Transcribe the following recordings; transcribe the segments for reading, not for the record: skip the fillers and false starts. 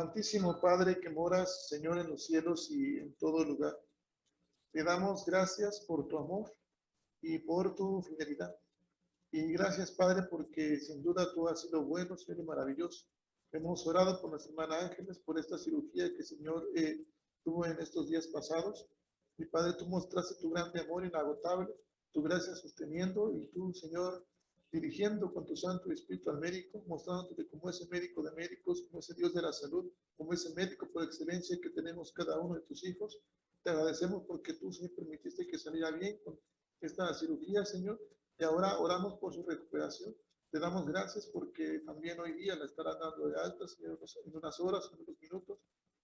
Amantísimo Padre que moras, Señor, en los cielos y en todo lugar, te damos gracias por tu amor y por tu fidelidad. Y gracias, Padre, porque sin duda tú has sido bueno, Señor, y maravilloso. Hemos orado por nuestra hermana Ángeles, por esta cirugía que, Señor, tuvo en estos días pasados. Y Padre, tú mostraste tu grande amor inagotable, tu gracia sosteniendo y tú, Señor, dirigiendo con tu Santo Espíritu al médico, mostrándote como ese médico de médicos, como ese Dios de la salud, como ese médico por excelencia que tenemos cada uno de tus hijos. Te agradecemos porque tú, Señor, permitiste que saliera bien con esta cirugía, Señor, y ahora oramos por su recuperación. Te damos gracias porque también hoy día la estarán dando de alta, Señor, en unas horas, en unos minutos.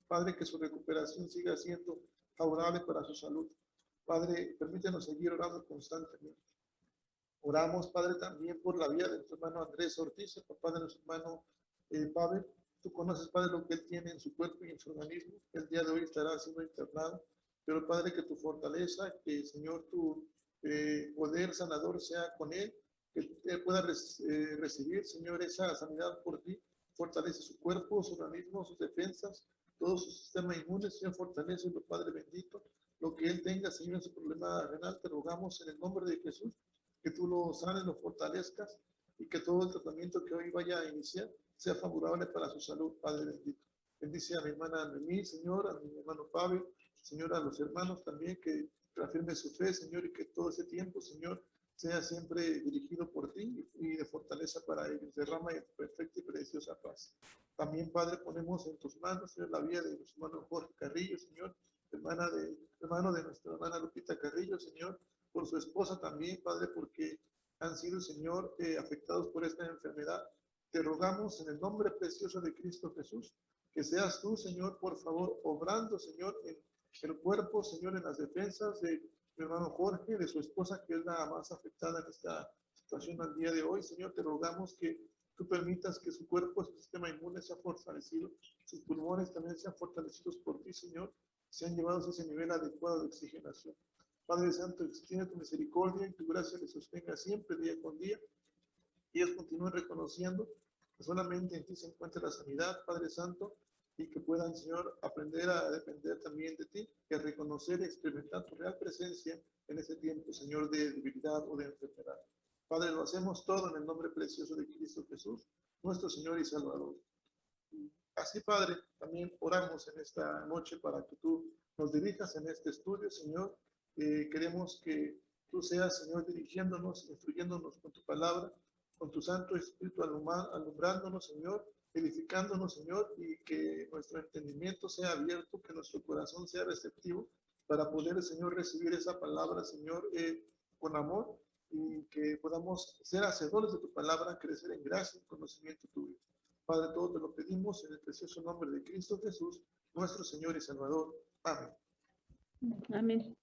Padre, que su recuperación siga siendo favorable para su salud. Padre, permítanos seguir orando constantemente. Oramos, Padre, también por la vida de nuestro hermano Andrés Ortiz, el papá de nuestro hermano Pavel. Tú conoces, Padre, lo que él tiene en su cuerpo y en su organismo. El día de hoy estará siendo internado. Pero, Padre, que tu fortaleza, que, Señor, tu poder sanador sea con él, que él pueda recibir, Señor, esa sanidad por ti. Fortalece su cuerpo, su organismo, sus defensas, todo su sistema inmune, Señor, fortalece, Padre bendito. Lo que él tenga, Señor, en su problema renal, te rogamos en el nombre de Jesús, que tú lo sanes, lo fortalezcas y que todo el tratamiento que hoy vaya a iniciar sea favorable para su salud, Padre bendito. Bendice a mi hermana Noemí, Señor, a mi hermano Pablo, Señor, a los hermanos también, que reafirme su fe, Señor, y que todo ese tiempo, Señor, sea siempre dirigido por ti y de fortaleza para ellos. Derrama perfecta y preciosa paz. También, Padre, ponemos en tus manos, Señor, la vida de nuestro hermano Jorge Carrillo, Señor, hermano de nuestra hermana Lupita Carrillo, Señor, por su esposa también, Padre, porque han sido, Señor, afectados por esta enfermedad. Te rogamos en el nombre precioso de Cristo Jesús, que seas tú, Señor, por favor, obrando, Señor, en el cuerpo, Señor, en las defensas de mi hermano Jorge, de su esposa, que es la más afectada en esta situación al día de hoy. Señor, te rogamos que tú permitas que su cuerpo, su sistema inmune sea fortalecido, sus pulmones también sean fortalecidos por ti, Señor, sean llevados a ese nivel adecuado de oxigenación. Padre Santo, extiende tu misericordia y tu gracia les sostenga siempre, día con día, y ellos continúen reconociendo que solamente en ti se encuentra la sanidad, Padre Santo, y que puedan, Señor, aprender a depender también de ti, y a reconocer y experimentar tu real presencia en ese tiempo, Señor, de debilidad o de enfermedad. Padre, lo hacemos todo en el nombre precioso de Cristo Jesús, nuestro Señor y Salvador. Así, Padre, también oramos en esta noche para que tú nos dirijas en este estudio, Señor. Queremos que tú seas, Señor, dirigiéndonos, instruyéndonos con tu palabra, con tu Santo Espíritu alumbrándonos, Señor, edificándonos, Señor, y que nuestro entendimiento sea abierto, que nuestro corazón sea receptivo para poder, Señor, recibir esa palabra, Señor, con amor, y que podamos ser hacedores de tu palabra, crecer en gracia y conocimiento tuyo. Padre, todo te lo pedimos en el precioso nombre de Cristo Jesús, nuestro Señor y Salvador. Amén. Amén.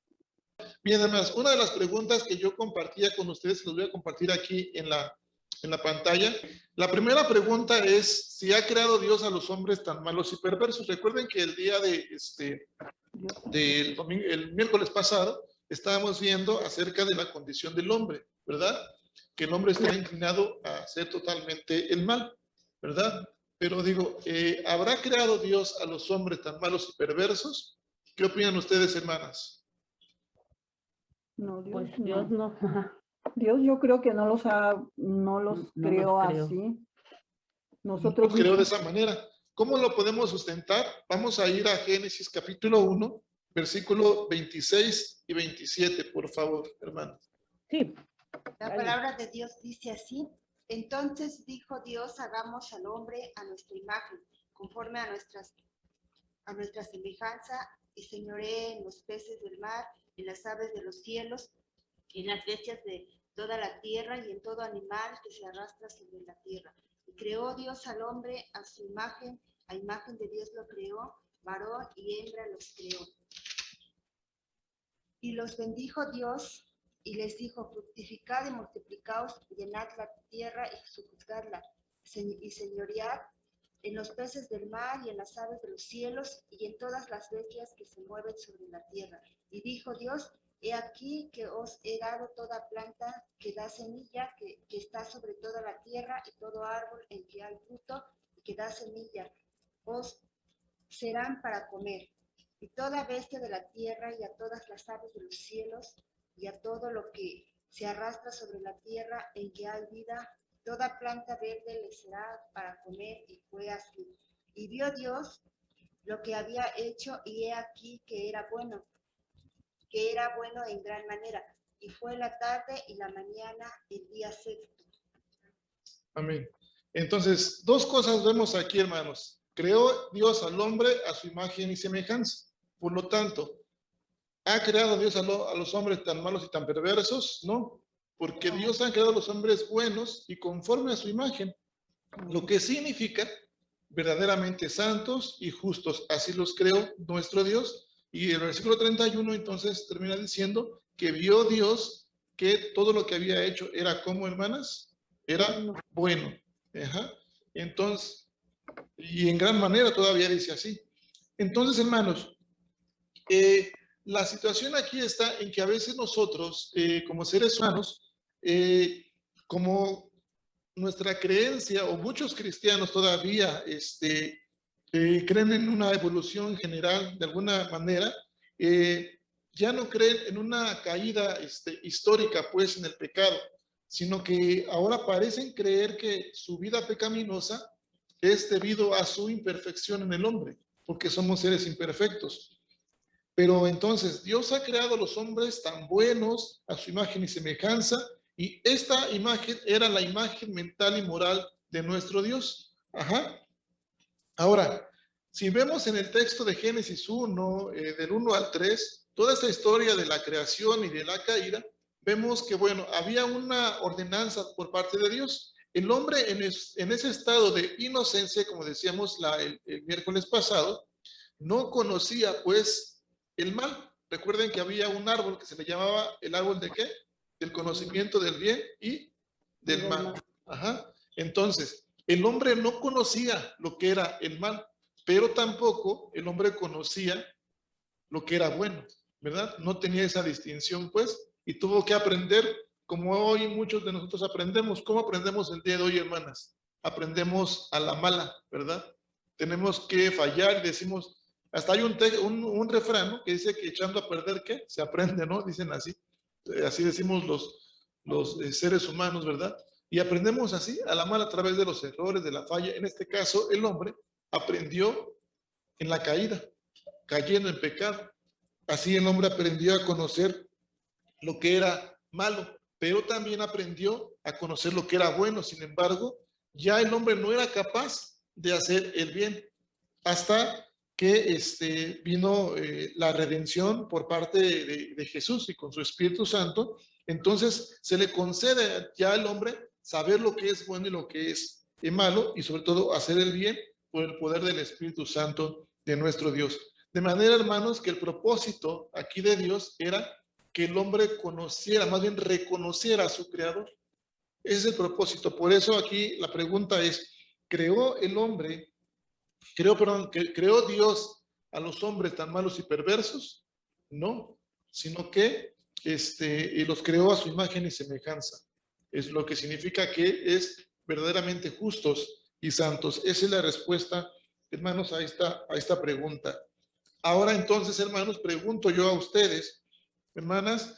Bien, además, una de las preguntas que yo compartía con ustedes, los voy a compartir aquí en la pantalla. La primera pregunta es, si ha creado Dios a los hombres tan malos y perversos. Recuerden que el día el miércoles pasado, estábamos viendo acerca de la condición del hombre, ¿verdad? Que el hombre está inclinado a hacer totalmente el mal, ¿verdad? Pero digo, ¿habrá creado Dios a los hombres tan malos y perversos? ¿Qué opinan ustedes, hermanas? No, Dios, Pues Dios no. Dios, yo creo que no los creó creo. así. No Nosotros lo creo de esa manera. ¿Cómo lo podemos sustentar? Vamos a ir a Génesis capítulo 1, versículo 26 y 27, por favor, hermanos. Sí. La palabra de Dios dice así: entonces dijo Dios, hagamos al hombre a nuestra imagen, conforme a nuestra semejanza, y señoree en los peces del mar, en las aves de los cielos, en las bestias de toda la tierra y en todo animal que se arrastra sobre la tierra. Y creó Dios al hombre a su imagen, a imagen de Dios lo creó, varón y hembra los creó. Y los bendijo Dios y les dijo: fructificad y multiplicaos, llenad la tierra y sojuzgadla, y señoread en los peces del mar y en las aves de los cielos y en todas las bestias que se mueven sobre la tierra. Y dijo Dios: he aquí que os he dado toda planta que da semilla, que está sobre toda la tierra, y todo árbol en que hay fruto y que da semilla. Os serán para comer, y toda bestia de la tierra, y a todas las aves de los cielos, y a todo lo que se arrastra sobre la tierra en que hay vida, toda planta verde les será para comer, y fue así. Y vio Dios lo que había hecho, y he aquí que era bueno en gran manera. Y fue la tarde y la mañana el día sexto. Amén. Entonces, dos cosas vemos aquí, hermanos. Creó Dios al hombre a su imagen y semejanza. Por lo tanto, ¿ha creado Dios a los hombres tan malos y tan perversos? No, porque Dios ha creado a los hombres buenos y conforme a su imagen, lo que significa verdaderamente santos y justos. Así los creó nuestro Dios. Y el versículo 31 entonces termina diciendo que vio Dios que todo lo que había hecho era como, hermanas, era bueno. Ajá. Entonces, y en gran manera todavía dice así. Entonces, hermanos, la situación aquí está en que a veces nosotros, como seres humanos, como nuestra creencia, o muchos cristianos todavía creen en una evolución general de alguna manera, ya no creen en una caída histórica, pues, en el pecado, sino que ahora parecen creer que su vida pecaminosa es debido a su imperfección en el hombre, porque somos seres imperfectos. Pero entonces Dios ha creado a los hombres tan buenos a su imagen y semejanza, y esta imagen era la imagen mental y moral de nuestro Dios. Ajá. Ahora, si vemos en el texto de Génesis 1, del 1 al 3, toda esta historia de la creación y de la caída, vemos que, bueno, había una ordenanza por parte de Dios. El hombre en ese estado de inocencia, como decíamos el miércoles pasado, no conocía, pues, el mal. Recuerden que había un árbol que se le llamaba el árbol de ¿qué? Del conocimiento del bien y del mal. Ajá. Entonces, el hombre no conocía lo que era el mal, pero tampoco el hombre conocía lo que era bueno, ¿verdad? No tenía esa distinción, pues, y tuvo que aprender, como hoy muchos de nosotros aprendemos. ¿Cómo aprendemos el día de hoy, hermanas? Aprendemos a la mala, ¿verdad? Tenemos que fallar y decimos, hasta hay un refrán, ¿no?, que dice que echando a perder, ¿qué? Se aprende, ¿no? Dicen así. Así decimos los seres humanos, ¿verdad? Y aprendemos así, a la mala, a través de los errores, de la falla. En este caso, el hombre aprendió en la caída, cayendo en pecado. Así el hombre aprendió a conocer lo que era malo, pero también aprendió a conocer lo que era bueno. Sin embargo, ya el hombre no era capaz de hacer el bien hasta que vino la redención por parte de Jesús y con su Espíritu Santo. Entonces se le concede ya al hombre saber lo que es bueno y lo que es malo, y sobre todo hacer el bien por el poder del Espíritu Santo de nuestro Dios. De manera, hermanos, que el propósito aquí de Dios era que el hombre conociera, más bien reconociera a su Creador. Ese es el propósito. Por eso aquí la pregunta es, ¿creó Dios a los hombres tan malos y perversos? No, sino que los creó a su imagen y semejanza. Es lo que significa que es verdaderamente justos y santos. Esa es la respuesta, hermanos, a esta pregunta. Ahora entonces, hermanos, pregunto yo a ustedes, hermanas,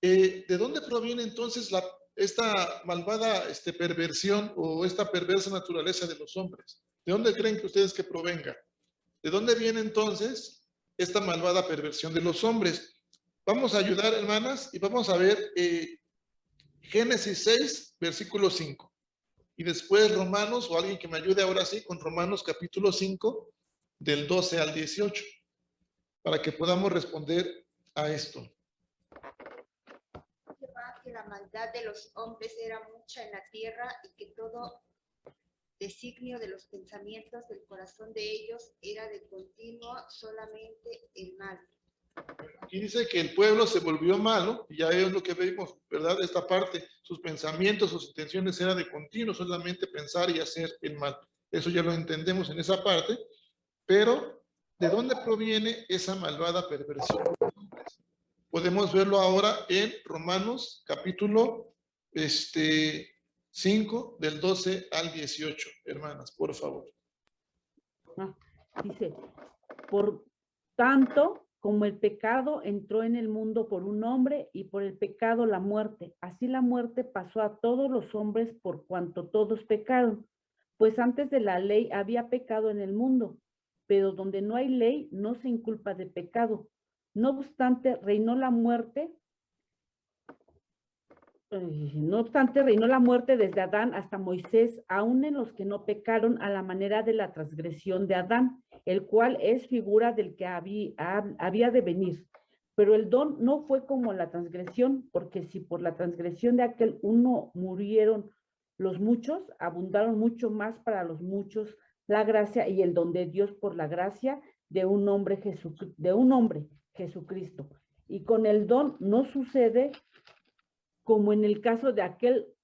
¿de dónde proviene entonces esta malvada perversión o esta perversa naturaleza de los hombres? ¿De dónde creen que ustedes que provenga? ¿De dónde viene entonces esta malvada perversión de los hombres? Vamos a ayudar, hermanas, y vamos a ver Génesis 6, versículo 5. Y después Romanos, o alguien que me ayude ahora sí, con Romanos capítulo 5, del 12 al 18, para que podamos responder a esto. Que la maldad de los hombres era mucha en la tierra, y que todo designio de los pensamientos del corazón de ellos era de continuo solamente el mal. Aquí dice que el pueblo se volvió malo, y ya es lo que vimos, ¿verdad? Esta parte, sus pensamientos, sus intenciones eran de continuo, solamente pensar y hacer el mal. Eso ya lo entendemos en esa parte, pero ¿de dónde proviene esa malvada perversión? Podemos verlo ahora en Romanos capítulo 5, del 12 al 18, hermanas, por favor. Dice, Por tanto, como el pecado entró en el mundo por un hombre y por el pecado la muerte, así la muerte pasó a todos los hombres por cuanto todos pecaron. Pues antes de la ley había pecado en el mundo, pero donde no hay ley no se inculpa de pecado. No obstante, reinó la muerte desde Adán hasta Moisés, aun en los que no pecaron a la manera de la transgresión de Adán, el cual es figura del que había de venir. Pero el don no fue como la transgresión, porque si por la transgresión de aquel uno murieron los muchos, abundaron mucho más para los muchos la gracia y el don de Dios por la gracia de un hombre, Jesucristo. Y con el don no sucede como en el caso de aquel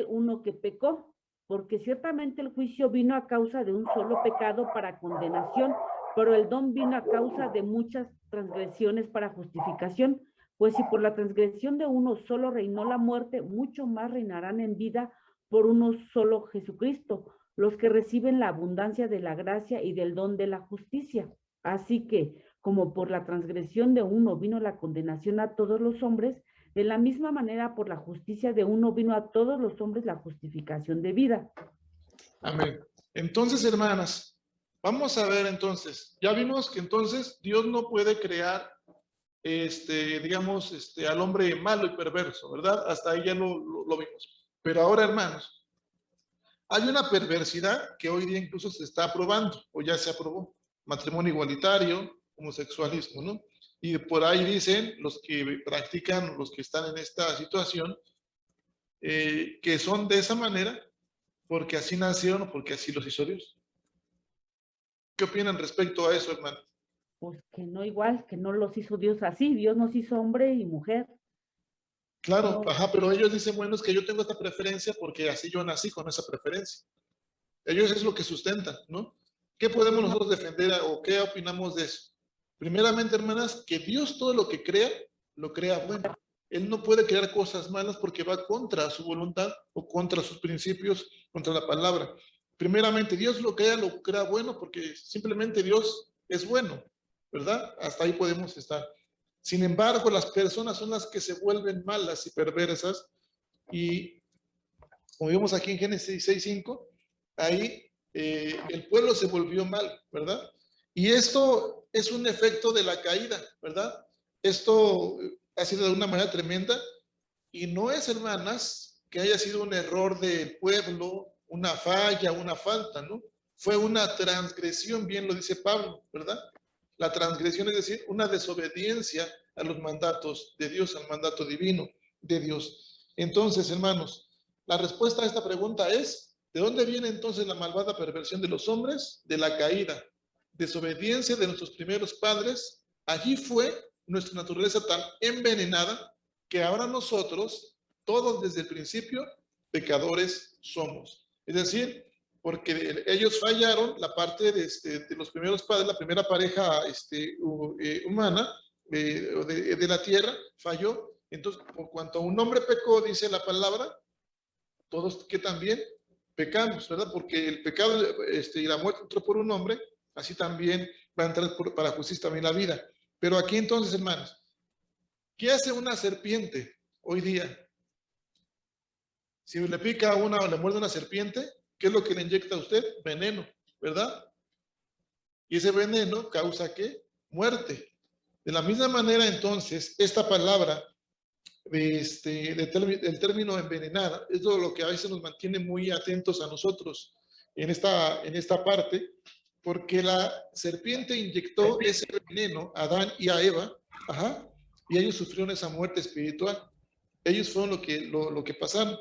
uno que pecó, porque ciertamente el juicio vino a causa de un solo pecado para condenación, pero el don vino a causa de muchas transgresiones para justificación. Pues si por la transgresión de uno solo reinó la muerte, mucho más reinarán en vida por uno solo Jesucristo, los que reciben la abundancia de la gracia y del don de la justicia. Así que, como por la transgresión de uno vino la condenación a todos los hombres, de la misma manera, por la justicia de uno vino a todos los hombres la justificación de vida. Amén. Entonces, hermanas, vamos a ver entonces, ya vimos que entonces Dios no puede crear, digamos, al hombre malo y perverso, ¿verdad? Hasta ahí ya lo vimos. Pero ahora, hermanos, hay una perversidad que hoy día incluso se está aprobando, o ya se aprobó, matrimonio igualitario, homosexualismo, ¿no? Y por ahí dicen los que practican, los que están en esta situación, que son de esa manera porque así nacieron o porque así los hizo Dios. ¿Qué opinan respecto a eso, hermano? Pues que no igual, que no los hizo Dios así, Dios nos hizo hombre y mujer. Claro, No, ajá, pero ellos dicen, bueno, es que yo tengo esta preferencia porque así yo nací con esa preferencia. Ellos es lo que sustentan, ¿no? ¿Qué podemos nosotros defender o qué opinamos de eso? Primeramente, hermanas, que Dios todo lo que crea, lo crea bueno. Él no puede crear cosas malas porque va contra su voluntad o contra sus principios, contra la palabra. Primeramente, Dios lo crea bueno porque simplemente Dios es bueno, ¿verdad? Hasta ahí podemos estar. Sin embargo, las personas son las que se vuelven malas y perversas y como vimos aquí en Génesis 6:5, ahí el pueblo se volvió mal, ¿verdad? Y esto es un efecto de la caída, ¿verdad? Esto ha sido de una manera tremenda y no es, hermanas, que haya sido un error del pueblo, una falla, una falta, ¿no? Fue una transgresión, bien lo dice Pablo, ¿verdad? La transgresión es decir, una desobediencia a los mandatos de Dios, al mandato divino de Dios. Entonces, hermanos, la respuesta a esta pregunta es, ¿de dónde viene entonces la malvada perversión de los hombres? De la caída, desobediencia de nuestros primeros padres. Allí fue nuestra naturaleza tan envenenada que ahora nosotros, todos desde el principio, pecadores somos. Es decir, porque ellos fallaron la parte de los primeros padres, la primera pareja humana de la tierra falló. Entonces, por cuanto un hombre pecó, dice la palabra, todos que también pecamos, ¿verdad? Porque el pecado y la muerte entró por un hombre, así también va a entrar para justicia también la vida. Pero aquí entonces, hermanos, ¿qué hace una serpiente hoy día? Si le pica a una o le muerde una serpiente, ¿qué es lo que le inyecta a usted? Veneno, ¿verdad? Y ese veneno causa ¿qué? Muerte. De la misma manera, entonces, esta palabra del término envenenada es lo que a veces nos mantiene muy atentos a nosotros en esta parte, porque la serpiente inyectó ese veneno a Adán y a Eva, ajá, y ellos sufrieron esa muerte espiritual. Ellos fueron lo que pasaron.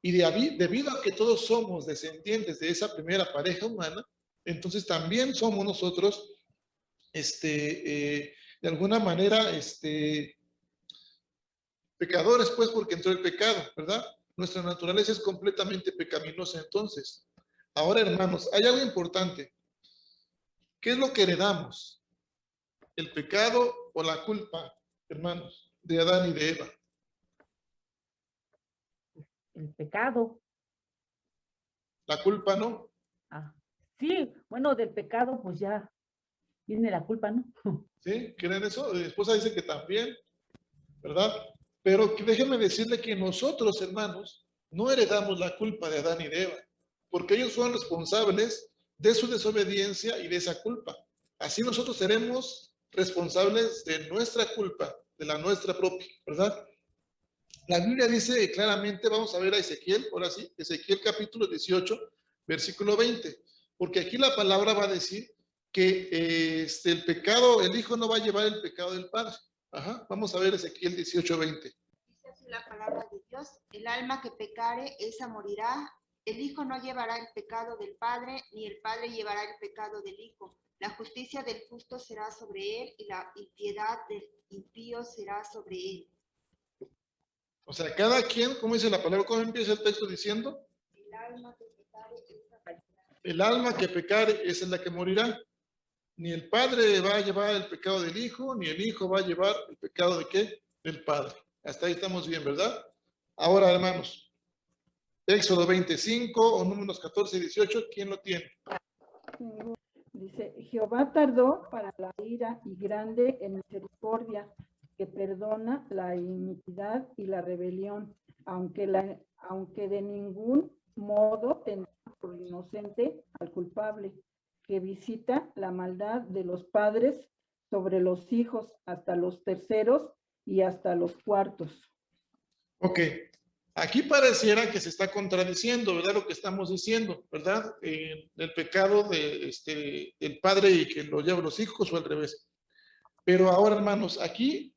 Y debido a que todos somos descendientes de esa primera pareja humana, entonces también somos nosotros, de alguna manera, pecadores, pues, porque entró el pecado, ¿verdad? Nuestra naturaleza es completamente pecaminosa entonces. Ahora, hermanos, hay algo importante. ¿Qué es lo que heredamos? ¿El pecado o la culpa, hermanos, de Adán y de Eva? el pecado. La culpa no. Ah, sí, bueno, del pecado, pues ya Tiene la culpa, ¿no? ¿Sí? ¿Creen eso? Mi esposa dice que también, ¿verdad? Pero déjenme decirle que nosotros, hermanos, no heredamos la culpa de Adán y de Eva, porque ellos fueron responsables de su desobediencia y de esa culpa. Así nosotros seremos responsables de nuestra culpa, de la nuestra propia, ¿verdad? La Biblia dice claramente, vamos a ver a Ezequiel, ahora sí, Ezequiel capítulo 18, versículo 20, porque aquí la palabra va a decir que el pecado, el hijo no va a llevar el pecado del padre. Ajá, vamos a ver Ezequiel 18, 20. Dice así la palabra de Dios: el alma que pecare, esa morirá. El hijo no llevará el pecado del padre, ni el padre llevará el pecado del hijo. La justicia del justo será sobre él, y la impiedad del impío será sobre él. O sea, cada quien, ¿cómo dice la palabra? ¿Cómo empieza el texto diciendo? El alma que pecare, esa morirá. El alma que pecare, esa es la que morirá. Ni el padre va a llevar el pecado del hijo, ni el hijo va a llevar el pecado de ¿qué? Del padre. Hasta ahí estamos bien, ¿verdad? Ahora, hermanos, Éxodo 25 o Números 14 y 18, ¿quién lo tiene? Dice, Jehová tardó para la ira y grande en misericordia, que perdona la iniquidad y la rebelión, aunque de ningún modo tendrá por inocente al culpable, que visita la maldad de los padres sobre los hijos hasta los terceros y hasta los cuartos. Ok, aquí pareciera que se está contradiciendo, ¿verdad? Lo que estamos diciendo, ¿verdad? El pecado del padre y que lo llevan los hijos o al revés. Pero ahora, hermanos, aquí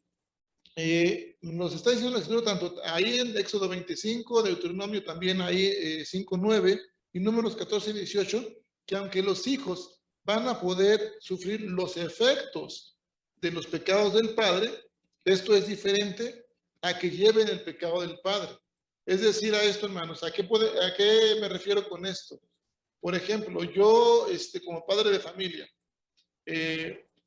nos está diciendo el Escritura tanto ahí en Éxodo 25, Deuteronomio también ahí 5, 9 y Números 14 y 18, que aunque los hijos van a poder sufrir los efectos de los pecados del padre, esto es diferente a que lleven el pecado del padre. Es decir, a esto, hermanos, ¿a qué me refiero con esto? Por ejemplo, yo, como padre de familia,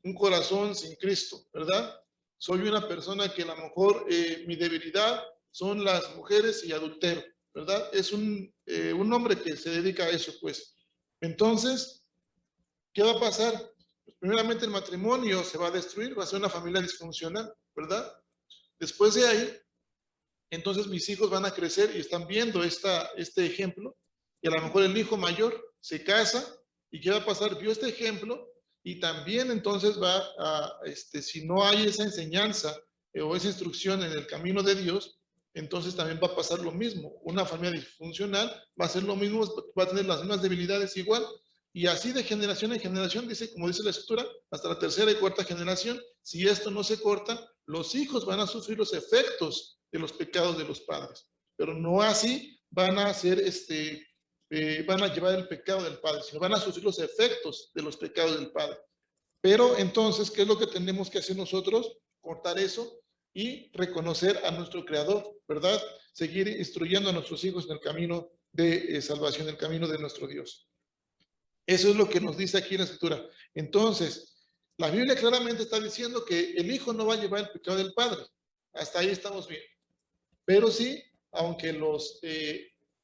un corazón sin Cristo, ¿verdad? Soy una persona que a lo mejor mi debilidad son las mujeres y adultero, ¿verdad? Es un hombre que se dedica a eso, pues. Entonces, ¿qué va a pasar? Pues primeramente el matrimonio se va a destruir, va a ser una familia disfuncional, ¿verdad? Después de ahí, entonces mis hijos van a crecer y están viendo este ejemplo, y a lo mejor el hijo mayor se casa, y ¿qué va a pasar? Vio este ejemplo, y también entonces va a, si no hay esa enseñanza o esa instrucción en el camino de Dios, entonces también va a pasar lo mismo. Una familia disfuncional va a ser lo mismo, va a tener las mismas debilidades igual, y así de generación en generación, dice, como dice la Escritura, hasta la tercera y cuarta generación. Si esto no se corta, los hijos van a sufrir los efectos de los pecados de los padres, pero no así van a ser van a llevar el pecado del padre, sino van a sufrir los efectos de los pecados del padre. Pero entonces, ¿qué es lo que tenemos que hacer nosotros? Cortar eso y reconocer a nuestro Creador, ¿verdad? Seguir instruyendo a nuestros hijos en el camino de salvación, el camino de nuestro Dios. Eso es lo que nos dice aquí en la Escritura. Entonces, la Biblia claramente está diciendo que el hijo no va a llevar el pecado del padre. Hasta ahí estamos bien. Pero sí, aunque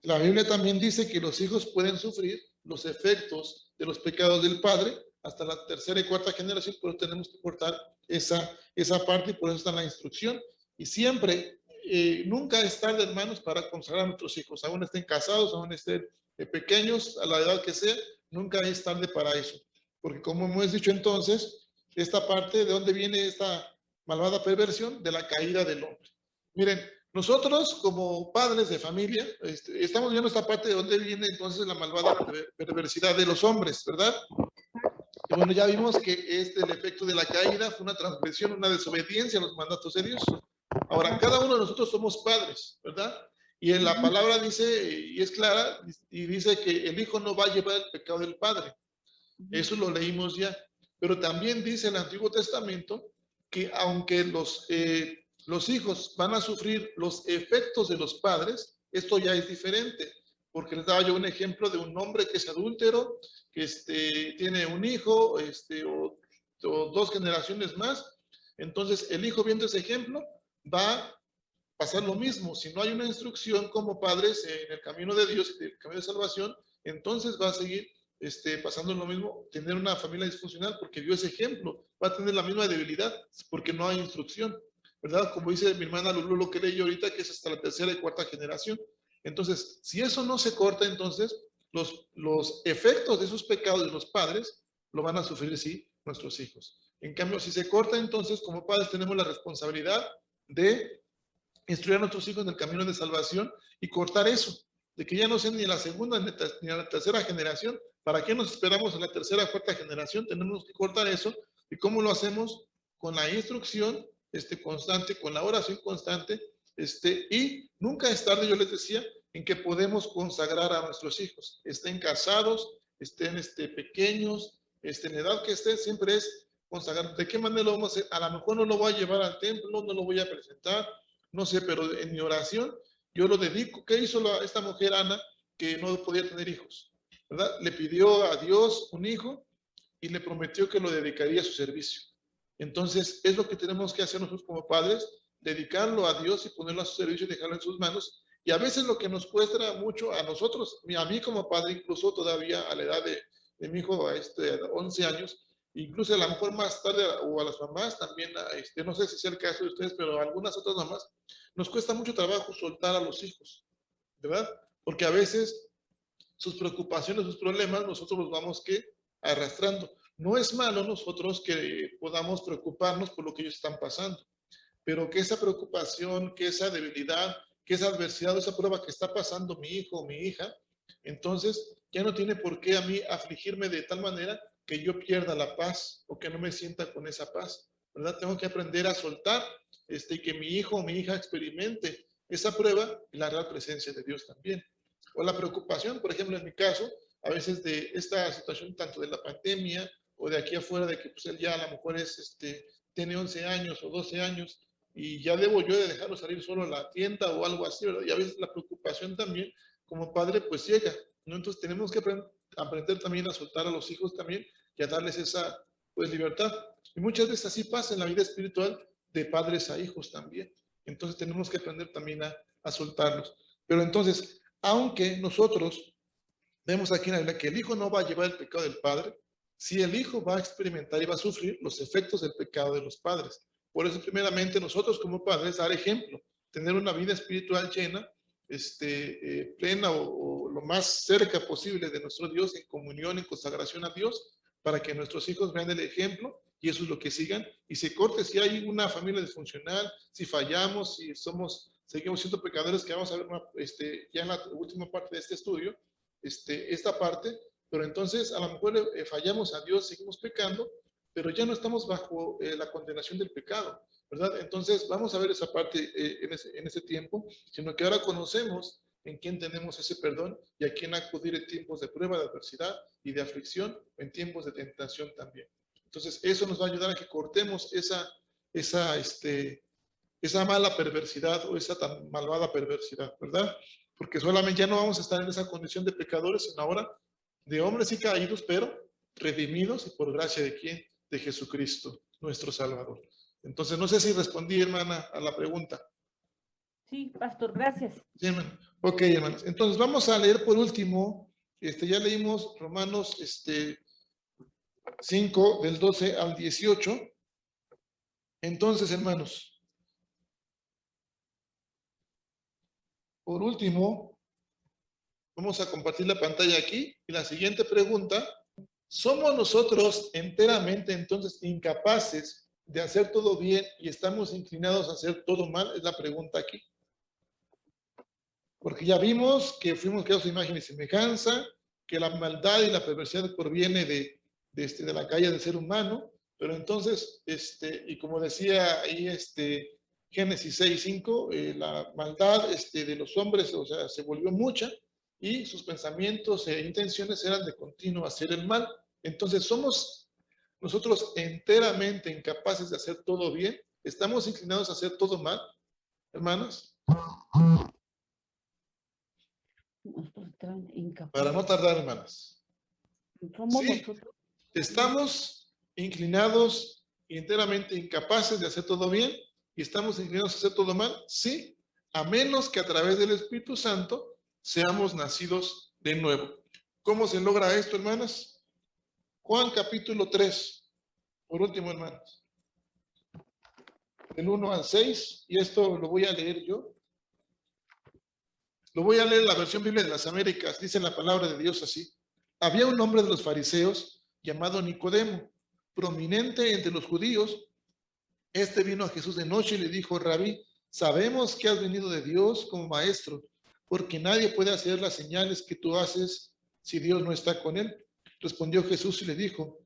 la Biblia también dice que los hijos pueden sufrir los efectos de los pecados del padre hasta la tercera y cuarta generación, pero tenemos que cortar esa parte y por eso está la instrucción. Y siempre, nunca es tarde, hermanos, para consagrar a nuestros hijos, aún estén casados, aún estén pequeños, a la edad que sea, nunca es tarde para eso. Porque como hemos dicho entonces, esta parte, ¿de dónde viene esta malvada perversión? De la caída del hombre. Miren, nosotros como padres de familia, estamos viendo esta parte de dónde viene entonces la malvada perversidad de los hombres, ¿verdad? Y bueno, ya vimos que el efecto de la caída fue una transgresión, una desobediencia a los mandatos de Dios. Ahora, cada uno de nosotros somos padres, ¿verdad? Y en la palabra dice, y es clara, y dice que el hijo no va a llevar el pecado del padre. Eso lo leímos ya. Pero también dice el Antiguo Testamento que aunque los hijos van a sufrir los efectos de los padres, esto ya es diferente, porque les daba yo un ejemplo de un hombre que es adúltero, que tiene un hijo o dos generaciones más. Entonces el hijo, viendo ese ejemplo, va a pasar lo mismo. Si no hay una instrucción como padres en el camino de Dios, en el camino de salvación, entonces va a seguir pasando lo mismo, tener una familia disfuncional, porque dio ese ejemplo, va a tener la misma debilidad, porque no hay instrucción, ¿verdad? Como dice mi hermana Lulu, lo que leí ahorita, que es hasta la tercera y cuarta generación. Entonces, si eso no se corta, entonces los efectos de esos pecados de los padres lo van a sufrir, sí, nuestros hijos. En cambio, si se corta, entonces, como padres tenemos la responsabilidad de instruir a nuestros hijos en el camino de salvación y cortar eso, de que ya no sean ni la segunda ni la tercera generación. ¿Para qué nos esperamos en la tercera o cuarta generación? Tenemos que cortar eso. ¿Y cómo lo hacemos? Con la instrucción constante, con la oración constante, y nunca es tarde, yo les decía, en que podemos consagrar a nuestros hijos, estén casados, estén pequeños, en edad que estén, siempre es consagrar. ¿De qué manera lo vamos a hacer? A lo mejor no lo voy a llevar al templo, no lo voy a presentar, no sé, pero en mi oración yo lo dedico. ¿Qué hizo esta mujer, Ana, que no podía tener hijos? ¿Verdad? Le pidió a Dios un hijo y le prometió que lo dedicaría a su servicio. Entonces, es lo que tenemos que hacer nosotros como padres, dedicarlo a Dios y ponerlo a su servicio y dejarlo en sus manos. Y a veces lo que nos cuesta mucho a nosotros, a mí como padre, incluso todavía a la edad de mi hijo, a 11 años, incluso a lo mejor más tarde, o a las mamás también, no sé si sea el caso de ustedes, pero a algunas otras mamás, nos cuesta mucho trabajo soltar a los hijos, ¿verdad? Porque a veces sus preocupaciones, sus problemas, nosotros los vamos arrastrando. No es malo nosotros que podamos preocuparnos por lo que ellos están pasando, pero que esa preocupación, que esa debilidad, que esa adversidad, esa prueba que está pasando mi hijo o mi hija, entonces ya no tiene por qué a mí afligirme de tal manera que yo pierda la paz o que no me sienta con esa paz, ¿verdad? Tengo que aprender a soltar, y que mi hijo o mi hija experimente esa prueba y la real presencia de Dios también. O la preocupación, por ejemplo, en mi caso, a veces de esta situación tanto de la pandemia o de aquí afuera, de que pues él ya a lo mejor tiene 11 años o 12 años y ya debo yo de dejarlo salir solo a la tienda o algo así, ¿verdad? Y a veces la preocupación también como padre pues llega, ¿no? Entonces tenemos que aprender también a soltar a los hijos también y a darles esa pues libertad. Y muchas veces así pasa en la vida espiritual de padres a hijos también. Entonces tenemos que aprender también a soltarlos. Pero entonces, aunque nosotros vemos aquí en la Biblia que el hijo no va a llevar el pecado del padre, sí el hijo va a experimentar y va a sufrir los efectos del pecado de los padres. Por eso, primeramente, nosotros como padres, dar ejemplo, tener una vida espiritual llena, plena o lo más cerca posible de nuestro Dios, en comunión, en consagración a Dios, para que nuestros hijos vean el ejemplo y eso es lo que sigan. Y se corte si hay una familia disfuncional, si fallamos, si seguimos siendo pecadores, que vamos a ver ya en la última parte de este estudio, esta parte, pero entonces a lo mejor fallamos a Dios, seguimos pecando, pero ya no estamos bajo la condenación del pecado, ¿verdad? Entonces vamos a ver esa parte en ese tiempo, sino que ahora conocemos en quién tenemos ese perdón y a quién acudir en tiempos de prueba, de adversidad y de aflicción, en tiempos de tentación también. Entonces eso nos va a ayudar a que cortemos esa mala perversidad o esa tan malvada perversidad, ¿verdad? Porque solamente ya no vamos a estar en esa condición de pecadores, sino ahora de hombres y caídos, pero redimidos y por gracia de quién? De Jesucristo, nuestro Salvador. Entonces, no sé si respondí, hermana, a la pregunta. Sí, pastor, gracias. Sí, hermano. Ok, hermanos. Entonces, vamos a leer por último, ya leímos Romanos 5, del 12 al 18. Entonces, hermanos, por último, vamos a compartir la pantalla aquí. Y la siguiente pregunta, ¿somos nosotros enteramente entonces incapaces de hacer todo bien y estamos inclinados a hacer todo mal? Es la pregunta aquí. Porque ya vimos que fuimos creados a imagen y semejanza, que la maldad y la perversidad proviene de la caída del ser humano, pero entonces, y como decía ahí Génesis 6:5, la maldad de los hombres, o sea, se volvió mucha y sus pensamientos e intenciones eran de continuo hacer el mal. Entonces, ¿somos nosotros enteramente incapaces de hacer todo bien? ¿Estamos inclinados a hacer todo mal, hermanos? Para no tardar, hermanas. Somos Sí, nosotros. estamos inclinados y enteramente incapaces de hacer todo bien y estamos inclinados a hacer todo mal, sí, a menos que a través del Espíritu Santo seamos nacidos de nuevo. ¿Cómo se logra esto, hermanas? Juan capítulo 3, por último, hermanos. Del 1 al 6, y esto lo voy a leer yo. Lo voy a leer en la versión Biblia de las Américas. Dice la palabra de Dios así. Había un hombre de los fariseos llamado Nicodemo, prominente entre los judíos. Este vino a Jesús de noche y le dijo: Rabí, sabemos que has venido de Dios como maestro, porque nadie puede hacer las señales que tú haces si Dios no está con él. Respondió Jesús y le dijo: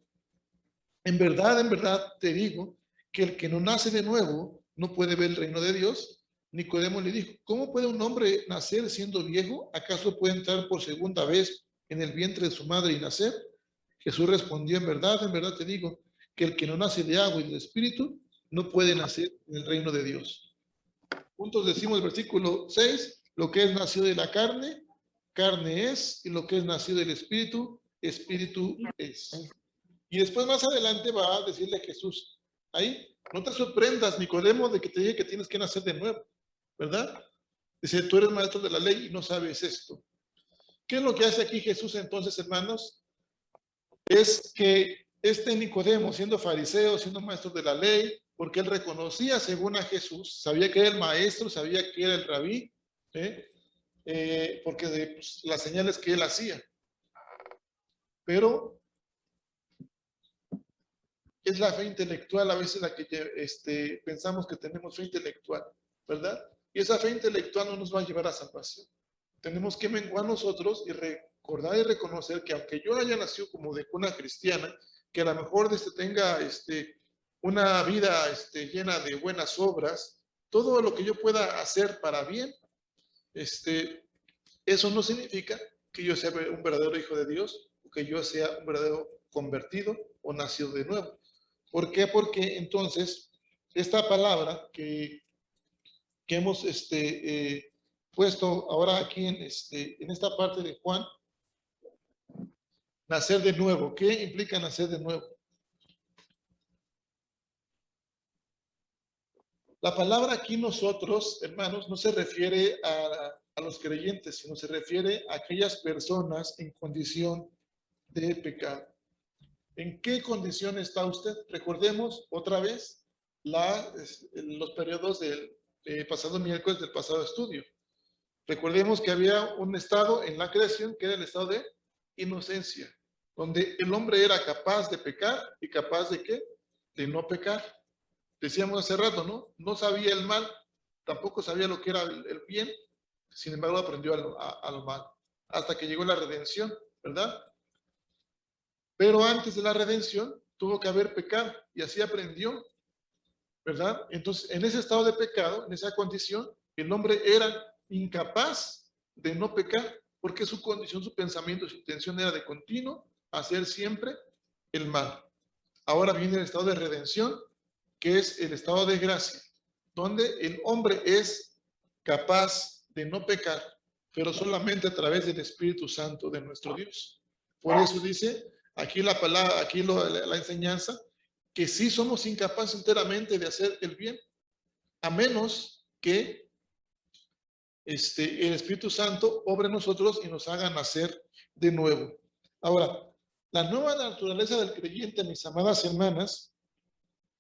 en verdad te digo que el que no nace de nuevo no puede ver el reino de Dios. Nicodemo le dijo: ¿cómo puede un hombre nacer siendo viejo? ¿Acaso puede entrar por segunda vez en el vientre de su madre y nacer? Jesús respondió: en verdad te digo que el que no nace de agua y del Espíritu no puede nacer en el reino de Dios. Juntos decimos el versículo 6, lo que es nacido de la carne, carne es, y lo que es nacido del Espíritu, Espíritu es. Y después más adelante va a decirle a Jesús, ahí, no te sorprendas, Nicodemo, de que te diga que tienes que nacer de nuevo, ¿verdad? Dice, tú eres maestro de la ley y no sabes esto. ¿Qué es lo que hace aquí Jesús entonces, hermanos? Es que este Nicodemo, siendo fariseo, siendo maestro de la ley, porque él reconocía según a Jesús, sabía que era el maestro, sabía que era el rabí, porque de las señales que él hacía. Pero es la fe intelectual a veces la que pensamos que tenemos fe intelectual, ¿verdad? Y esa fe intelectual no nos va a llevar a salvación. Tenemos que menguar nosotros y recordar y reconocer que aunque yo haya nacido como de cuna cristiana, que a lo mejor tenga una vida llena de buenas obras, todo lo que yo pueda hacer para bien, eso no significa que yo sea un verdadero hijo de Dios o que yo sea un verdadero convertido o nacido de nuevo. ¿Por qué? Porque entonces esta palabra que hemos puesto ahora aquí en esta parte de Juan, nacer de nuevo. ¿Qué implica nacer de nuevo? La palabra aquí nosotros, hermanos, no se refiere a los creyentes, sino se refiere a aquellas personas en condición de pecado. ¿En qué condición está usted? Recordemos otra vez los periodos del pasado miércoles del pasado estudio. Recordemos que había un estado en la creación que era el estado de inocencia, donde el hombre era capaz de pecar y capaz de ¿qué? De no pecar. Decíamos hace rato, ¿no? No sabía el mal, tampoco sabía lo que era el bien, sin embargo aprendió a lo mal, hasta que llegó la redención, ¿verdad? Pero antes de la redención tuvo que haber pecado y así aprendió, ¿verdad? Entonces, en ese estado de pecado, en esa condición, el hombre era incapaz de no pecar, porque su condición, su pensamiento, su intención era de continuo hacer siempre el mal. Ahora viene el estado de redención, que es el estado de gracia, donde el hombre es capaz de no pecar, pero solamente a través del Espíritu Santo de nuestro Dios. Por eso dice aquí la palabra, aquí la enseñanza, que sí somos incapaces enteramente de hacer el bien, a menos que el Espíritu Santo obre en nosotros y nos haga nacer de nuevo. Ahora, la nueva naturaleza del creyente, mis amadas hermanas,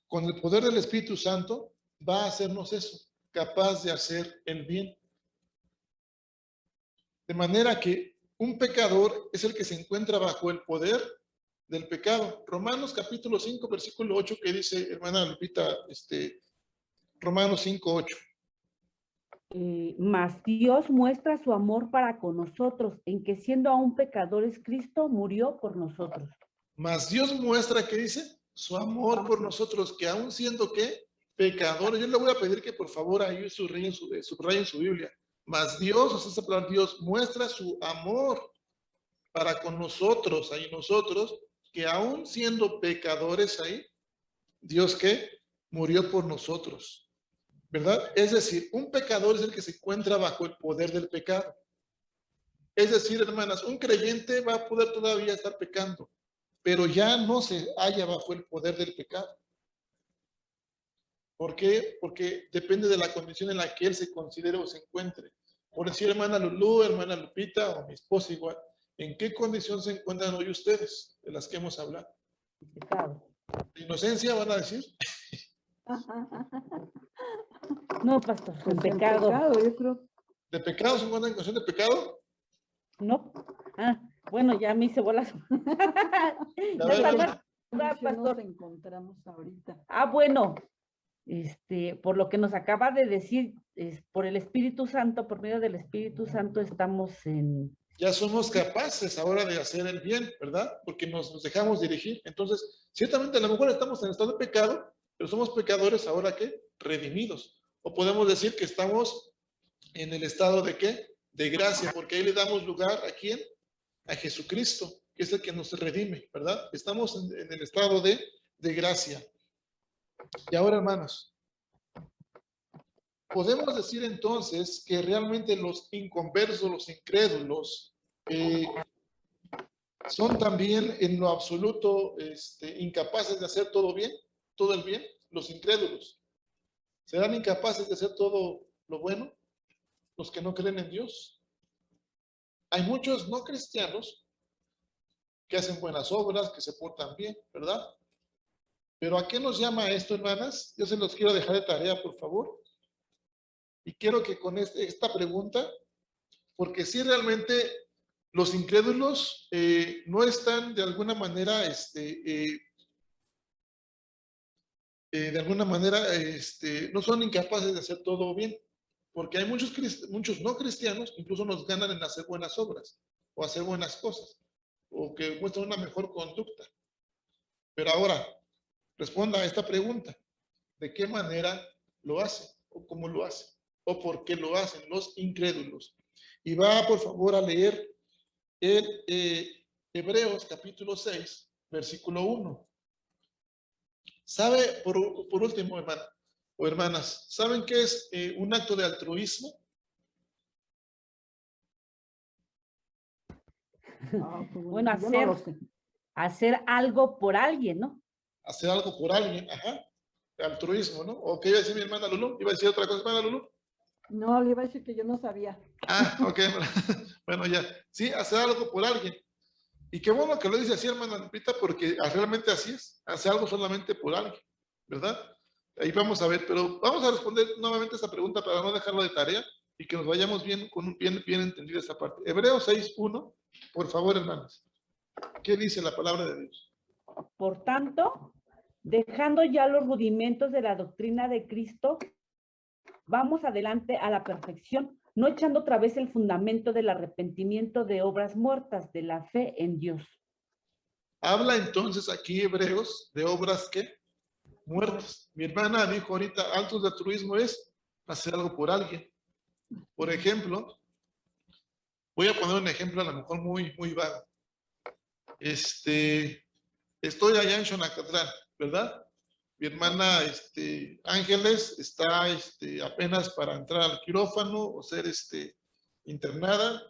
con el poder del Espíritu Santo, va a hacernos eso, capaz de hacer el bien. De manera que un pecador es el que se encuentra bajo el poder del pecado. Romanos capítulo 5, versículo 8, que dice, hermana Lupita, Romanos 5, 8. Mas Dios muestra su amor para con nosotros, en que siendo aún pecadores, Cristo murió por nosotros. Mas Dios muestra, ¿qué dice? Su amor por nosotros, que aún siendo, ¿qué? Pecadores. Yo le voy a pedir que por favor ahí subrayen su Biblia. Mas Dios, o sea, esa palabra, Dios muestra su amor para con nosotros, ahí nosotros, que aún siendo pecadores ahí, Dios, ¿qué? Murió por nosotros, ¿verdad? Es decir, un pecador es el que se encuentra bajo el poder del pecado. Es decir, hermanas, un creyente va a poder todavía estar pecando, pero ya no se halla bajo el poder del pecado. ¿Por qué? Porque depende de la condición en la que él se considere o se encuentre. Por decir, hermana Lulú, hermana Lupita o mi esposa igual, ¿En qué condición se encuentran hoy ustedes, de las que hemos hablado? Pecado. ¿De inocencia van a decir? No, pastor, en Pues en pecado. pecado, yo creo. ¿De pecado se encuentran en condición de pecado? No. Ah, bueno, ya me hice bolas. A Ya ver, salvé hermana. el lugar, Condición nos pastor. encontramos ahorita. Ah, bueno, por lo que nos acaba de decir, por el Espíritu Santo, por medio del Espíritu Santo, estamos en... Ya somos capaces ahora de hacer el bien, ¿verdad? Porque nos dejamos dirigir. Entonces, ciertamente a lo mejor estamos en estado de pecado, pero somos pecadores ahora que redimidos. O podemos decir que estamos en el estado de ¿qué? De gracia, porque ahí le damos lugar ¿a quién? A Jesucristo, que es el que nos redime, ¿verdad? Estamos en el estado de gracia. Y ahora, hermanos, podemos decir entonces que realmente los inconversos, los incrédulos, son también en lo absoluto incapaces de hacer todo bien, todo el bien, los incrédulos. ¿Serán incapaces de hacer todo lo bueno? Los que no creen en Dios. Hay muchos no cristianos que hacen buenas obras, que se portan bien, ¿verdad? Pero ¿a qué nos llama esto, hermanas? Yo se los quiero dejar de tarea, por favor. Y quiero que con esta pregunta, porque si realmente los incrédulos no están de alguna manera, no son incapaces de hacer todo bien, porque hay muchos no cristianos, incluso nos ganan en hacer buenas obras, o hacer buenas cosas, o que muestran una mejor conducta. Pero ahora, responda a esta pregunta, ¿de qué manera lo hacen? ¿O cómo lo hacen? ¿O por qué lo hacen los incrédulos? Y va, por favor, a leer el Hebreos capítulo 6, versículo 1. ¿Sabe, por último, hermana o hermanas, ¿saben qué es un acto de altruismo? Bueno, yo no lo sé. hacer algo por alguien, ¿no? Hacer algo por alguien, ajá. Altruismo, ¿no? ¿O qué iba a decir mi hermana Lulú? ¿Iba a decir otra cosa, hermana Lulú? No, le iba a decir que yo no sabía. Ah, ok. Bueno, ya. Sí, hacer algo por alguien. Y qué bueno que lo dice así, hermana Lupita, porque realmente así es. Hacer algo solamente por alguien, ¿verdad? Ahí vamos a ver, pero vamos a responder nuevamente esta pregunta para no dejarlo de tarea y que nos vayamos bien con un bien entendido esta parte. Hebreos 6:1, por favor, hermanos. ¿Qué dice la palabra de Dios? Por tanto, dejando ya los rudimentos de la doctrina de Cristo, vamos adelante a la perfección, no echando otra vez el fundamento del arrepentimiento de obras muertas, de la fe en Dios. Habla entonces aquí Hebreos de obras que muertas. Mi hermana dijo ahorita, actos de altruismo es hacer algo por alguien. Por ejemplo, voy a poner un ejemplo a lo mejor muy, muy vago. Estoy allá en Xonacatlán, ¿verdad? Mi hermana Ángeles está apenas para entrar al quirófano o ser internada.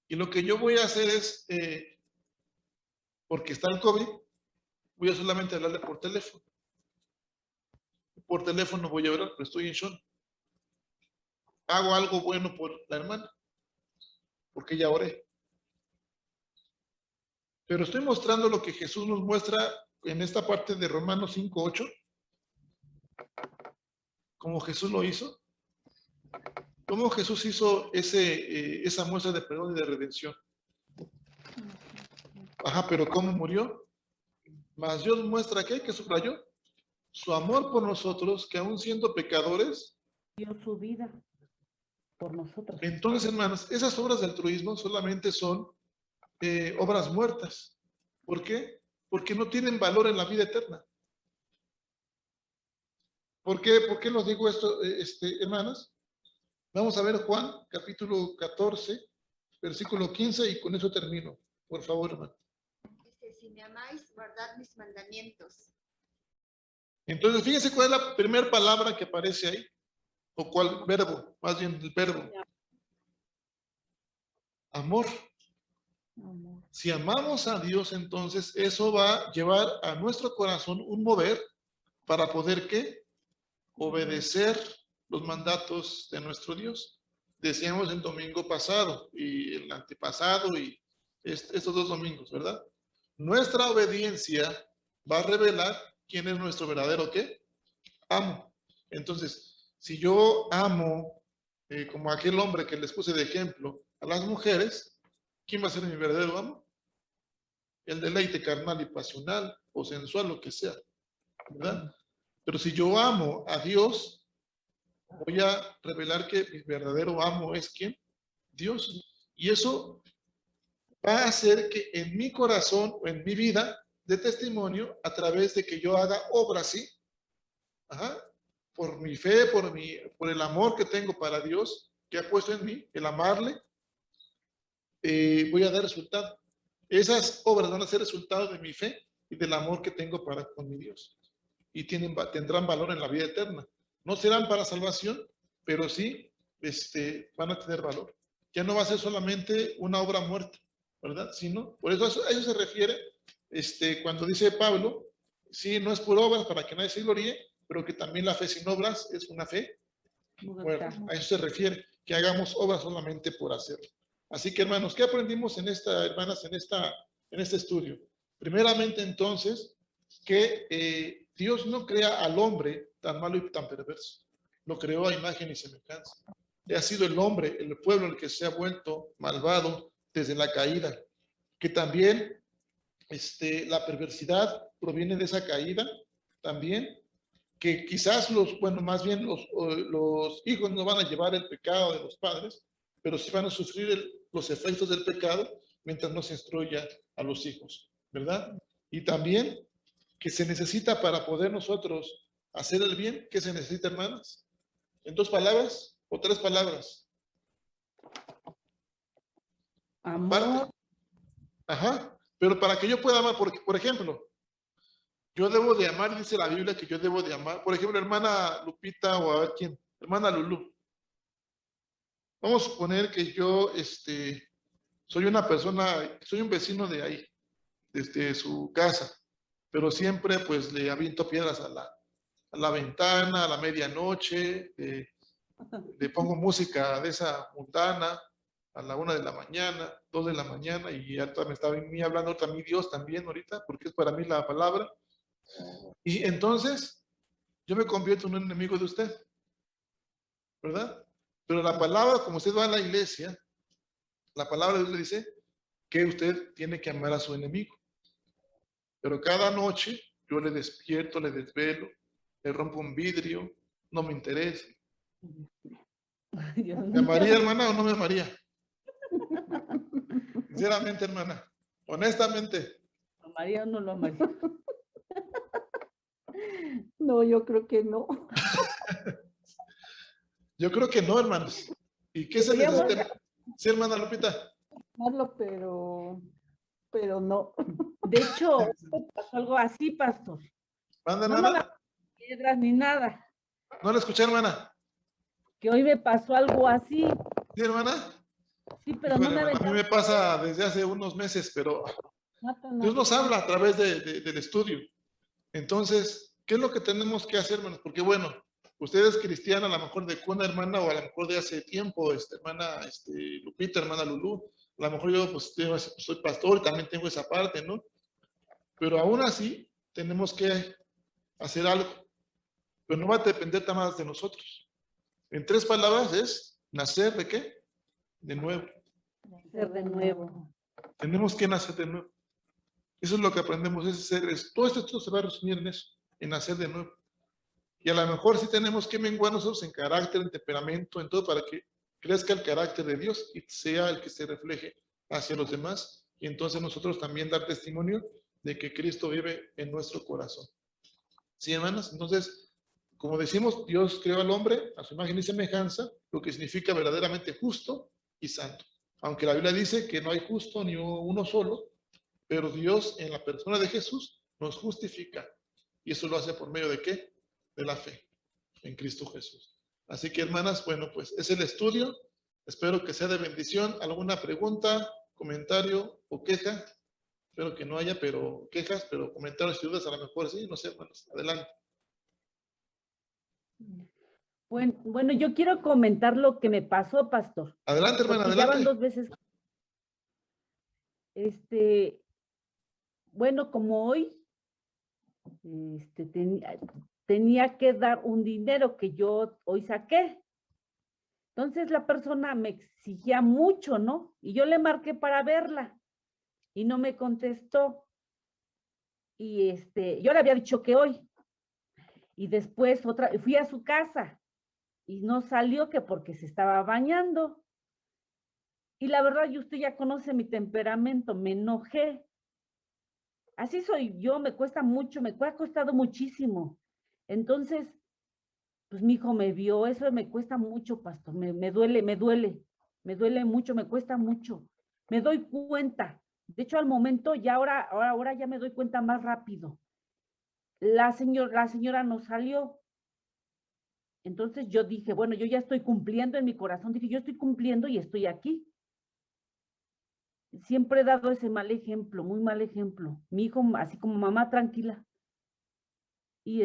Y lo que yo voy a hacer es, porque está el COVID, voy a solamente hablarle por teléfono. Por teléfono voy a hablar, pero estoy en Shon. Hago algo bueno por la hermana, porque ya oré. Pero estoy mostrando lo que Jesús nos muestra en esta parte de Romanos 5:8, como Jesús lo hizo. ¿Cómo Jesús hizo esa muestra de perdón y de redención? Ajá, pero ¿cómo murió? Mas Dios muestra ¿qué subrayó? Su amor por nosotros, que aún siendo pecadores, Dio su vida por nosotros. Entonces, hermanos, esas obras de altruismo solamente son obras muertas. ¿Por qué? Porque no tienen valor en la vida eterna. ¿Por qué nos digo esto, hermanos? Vamos a ver Juan, capítulo 14, versículo 15, y con eso termino. Por favor, hermano. Dice, si me amáis, guardad mis mandamientos. Entonces, fíjense cuál es la primera palabra que aparece ahí, o cuál verbo, más bien el verbo. Amor. Si amamos a Dios, entonces eso va a llevar a nuestro corazón un mover para poder ¿qué? Obedecer los mandatos de nuestro Dios. Decíamos el domingo pasado y el antepasado y estos 2 domingos, ¿verdad? Nuestra obediencia va a revelar quién es nuestro verdadero, ¿qué? Amo. Entonces, si yo amo, como aquel hombre que les puse de ejemplo, a las mujeres, ¿quién va a ser mi verdadero amo? El deleite carnal y pasional o sensual, lo que sea, ¿verdad? Pero si yo amo a Dios, voy a revelar que mi verdadero amo es ¿quién? Dios. Y eso va a hacer que en mi corazón o en mi vida de testimonio, a través de que yo haga obras, ¿sí? Ajá, por mi fe, por el amor que tengo para Dios, que ha puesto en mí, el amarle, voy a dar resultado. Esas obras van a ser resultado de mi fe y del amor que tengo para con mi Dios. Y tendrán valor en la vida eterna. No serán para salvación, pero sí van a tener valor. Ya no va a ser solamente una obra muerta, ¿verdad? Sino, por eso a eso se refiere cuando dice Pablo, sí, no es por obras para que nadie se gloríe, pero que también la fe sin obras es una fe muerta. A eso se refiere, que hagamos obras solamente por hacerlo. Así que, hermanos, ¿qué aprendimos hermanas, en este estudio? Primeramente, entonces, que Dios no crea al hombre tan malo y tan perverso. Lo creó a imagen y semejanza. Ha sido el hombre, el pueblo, el que se ha vuelto malvado desde la caída. Que también la perversidad proviene de esa caída también. Que quizás más bien los hijos no van a llevar el pecado de los padres, pero sí van a sufrir los efectos del pecado mientras no se instruya a los hijos, ¿verdad? Y también que se necesita para poder nosotros hacer el bien. ¿Qué se necesita, hermanas? ¿En 2 palabras o 3 palabras? Amor. Ajá, pero para que yo pueda amar, porque, por ejemplo, yo debo de amar, dice la Biblia que yo debo de amar. Por ejemplo, hermana Lupita o a ver quién, hermana Lulú. Vamos a suponer que yo soy una persona, soy un vecino de ahí, desde su casa, pero siempre pues le aviento piedras a la ventana, a la medianoche, le pongo música de esa mundana a la 1 de la mañana, 2 de la mañana, y ahorita me está hablando también Dios también ahorita, porque es para mí la palabra. Y entonces yo me convierto en un enemigo de usted, ¿verdad? Pero la palabra, como usted va a la iglesia, la palabra de Dios le dice que usted tiene que amar a su enemigo. Pero cada noche yo le despierto, le desvelo, le rompo un vidrio, no me interesa. ¿Me amaría, hermana, o no me amaría? Sinceramente, hermana, honestamente. ¿Lo amaría o no lo amaría? No, yo creo que no. Yo creo que no, hermanos. ¿Y qué se necesita? Sí, hermana Lupita. Amarlo, pero no. De hecho, pasó algo así, pastor. ¿Manda, No hermana? me piedras ni nada. No la escuché, hermana. Que hoy me pasó algo así. ¿Sí, hermana? Sí, pero Híjole, no me hermana, a mí me pasa desde hace unos meses, pero Dios nos habla a través del estudio. Entonces, ¿qué es lo que tenemos que hacer, hermanos? Porque bueno, usted es cristiana, a lo mejor de cuna, hermana, o a lo mejor de hace tiempo, hermana Lupita, hermana Lulú. A lo mejor yo pues soy pastor y también tengo esa parte, ¿no? Pero aún así tenemos que hacer algo. Pero no va a depender tan más de nosotros. En 3 palabras es nacer de qué? De nuevo. Nacer de nuevo. Tenemos que nacer de nuevo. Eso es lo que aprendemos, todo esto se va a resumir en eso, en nacer de nuevo. Y a lo mejor sí tenemos que menguar nosotros en carácter, en temperamento, en todo, para que crezca el carácter de Dios y sea el que se refleje hacia los demás. Y entonces nosotros también dar testimonio de que Cristo vive en nuestro corazón. ¿Sí, hermanas? Entonces, como decimos, Dios creó al hombre a su imagen y semejanza, lo que significa verdaderamente justo y santo. Aunque la Biblia dice que no hay justo ni uno solo, pero Dios en la persona de Jesús nos justifica. Y eso lo hace por medio de ¿qué? De la fe en Cristo Jesús. Así que, hermanas, bueno, pues es el estudio. Espero que sea de bendición. ¿Alguna pregunta, comentario o queja? Espero que no haya, pero quejas, pero comentarios y dudas a lo mejor sí. No sé, hermanos. Adelante. Bueno, yo quiero comentar lo que me pasó, pastor. Adelante, hermana, Porque ya van adelante. 2 veces. bueno, como hoy, tenía que dar un dinero que yo hoy saqué. Entonces la persona me exigía mucho, ¿no? Y yo le marqué para verla y no me contestó. Y yo le había dicho que hoy. Y después fui a su casa y no salió que porque se estaba bañando. Y la verdad, y usted ya conoce mi temperamento, me enojé. Así soy yo, me cuesta mucho, me ha costado muchísimo. Entonces, pues mi hijo me vio, eso me cuesta mucho, pastor, me duele mucho, me cuesta mucho. Me doy cuenta. De hecho, al momento, ya ahora ya me doy cuenta más rápido. La señora no salió. Entonces yo dije, bueno, yo ya estoy cumpliendo en mi corazón, dije, yo estoy cumpliendo y estoy aquí. Siempre he dado ese mal ejemplo, muy mal ejemplo. Mi hijo, así como mamá, tranquila. Y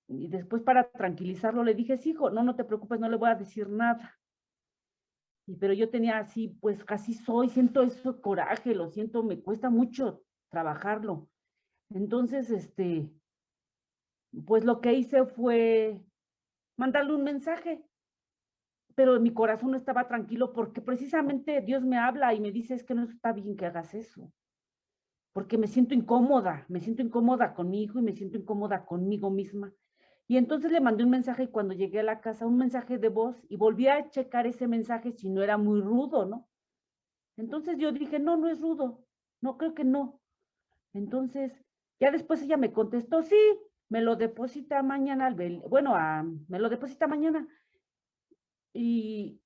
y después para tranquilizarlo le dije, sí, hijo, no te preocupes, no le voy a decir nada. Pero yo tenía así, pues casi siento eso coraje, lo siento, me cuesta mucho trabajarlo. Entonces, pues lo que hice fue mandarle un mensaje, pero mi corazón no estaba tranquilo porque precisamente Dios me habla y me dice, es que no está bien que hagas eso, porque me siento incómoda con mi hijo y me siento incómoda conmigo misma. Y entonces le mandé un mensaje y cuando llegué a la casa, un mensaje de voz y volví a checar ese mensaje si no era muy rudo, ¿no? Entonces yo dije, no es rudo, no, creo que no. Entonces, ya después ella me contestó, sí, me lo deposita mañana, me lo deposita mañana. Y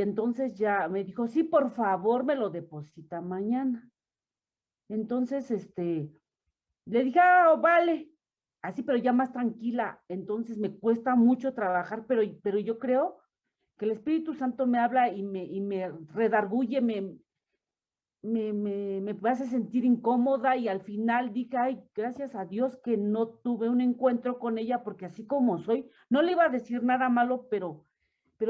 entonces ya me dijo, sí, por favor, me lo deposita mañana. Entonces, le dije, vale, así, pero ya más tranquila. Entonces me cuesta mucho trabajar, pero yo creo que el Espíritu Santo me habla y me redarguye, me hace sentir incómoda y al final dije, ay, gracias a Dios que no tuve un encuentro con ella porque así como soy, no le iba a decir nada malo, pero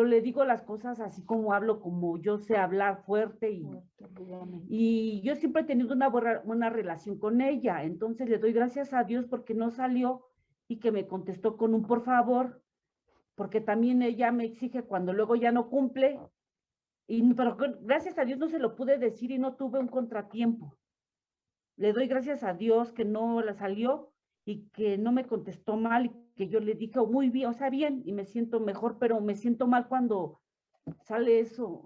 le digo las cosas así como hablo, como yo sé hablar fuerte y yo siempre he tenido una buena relación con ella, entonces le doy gracias a Dios porque no salió y que me contestó con un por favor, porque también ella me exige cuando luego ya no cumple, pero gracias a Dios no se lo pude decir y no tuve un contratiempo. Le doy gracias a Dios que no la salió y que no me contestó mal y que yo le dije muy bien, o sea, bien, y me siento mejor, pero me siento mal cuando sale eso,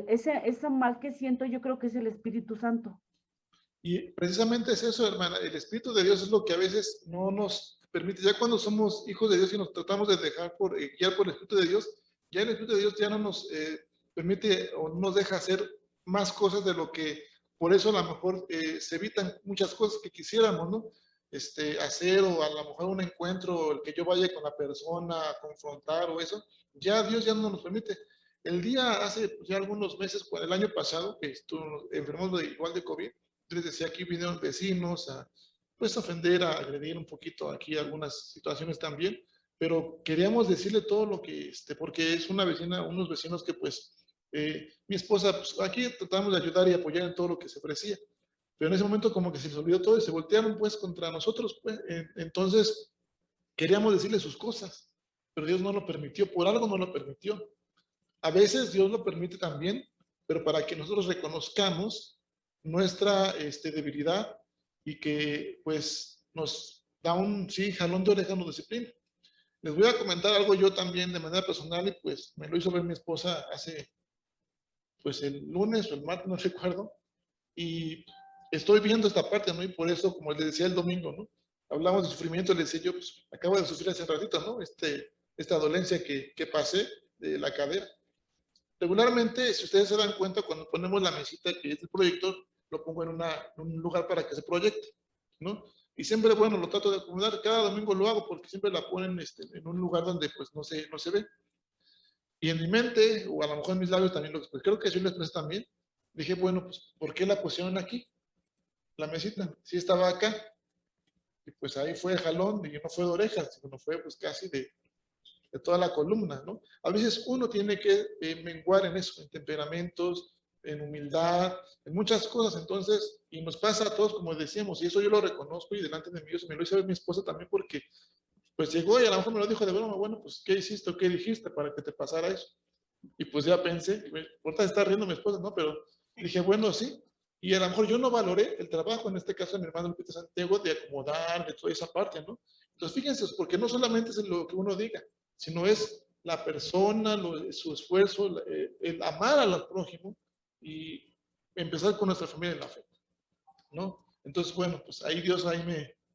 ese mal que siento yo creo que es el Espíritu Santo. Y precisamente es eso, hermana, el Espíritu de Dios es lo que a veces no nos permite, ya cuando somos hijos de Dios y nos tratamos de dejar guiar por el Espíritu de Dios, ya el Espíritu de Dios ya no nos permite o no nos deja hacer más cosas de lo que, por eso a lo mejor se evitan muchas cosas que quisiéramos, ¿no? Hacer o a lo mejor un encuentro, el que yo vaya con la persona a confrontar o eso, ya Dios ya no nos permite. El día hace ya algunos meses, el año pasado, que estuvo enfermos igual de COVID, les decía, aquí vinieron vecinos a pues ofender, a agredir un poquito aquí algunas situaciones también, pero queríamos decirle todo lo que, porque es una vecina, unos vecinos que pues, mi esposa, pues aquí tratamos de ayudar y apoyar en todo lo que se ofrecía, pero en ese momento como que se les olvidó todo y se voltearon pues contra nosotros, pues, entonces queríamos decirle sus cosas, pero Dios no lo permitió, por algo no lo permitió. A veces Dios lo permite también, pero para que nosotros reconozcamos nuestra debilidad y que pues nos da un jalón de oreja, nos disciplina. Les voy a comentar algo yo también de manera personal y pues me lo hizo ver mi esposa hace pues el lunes o el martes, no recuerdo, y estoy viendo esta parte, ¿no? Y por eso, como les decía el domingo, ¿no? Hablamos de sufrimiento, le decía yo, pues acabo de sufrir hace un ratito, ¿no? Esta dolencia que pasé de la cadera. Regularmente, si ustedes se dan cuenta, cuando ponemos la mesita que es el proyector, lo pongo en un lugar para que se proyecte, ¿no? Y siempre, bueno, lo trato de acomodar, cada domingo lo hago porque siempre la ponen en un lugar donde pues no se ve. Y en mi mente, o a lo mejor en mis labios también lo expresé, creo que yo lo expresé también, dije, bueno, pues, ¿por qué la pusieron aquí? La mesita, sí estaba acá. Y pues ahí fue el jalón, y no fue de orejas, sino fue pues casi de toda la columna, ¿no? A veces uno tiene que menguar en eso, en temperamentos, en humildad, en muchas cosas. Entonces, y nos pasa a todos, como decíamos, y eso yo lo reconozco y delante de mí, Dios me lo hizo ver mi esposa también, porque pues llegó y a lo mejor me lo dijo de broma, bueno, pues, ¿qué hiciste o qué dijiste para que te pasara eso? Y pues ya pensé, ahorita está riendo mi esposa, ¿no? Pero dije, bueno, sí. Y a lo mejor yo no valoré el trabajo, en este caso de mi hermano Lupita Santiago, de acomodar, de toda esa parte, ¿no? Entonces, fíjense, porque no solamente es lo que uno diga, sino es la persona, su esfuerzo, el amar a los prójimos y empezar con nuestra familia en la fe, ¿no? Entonces, bueno, pues ahí Dios ahí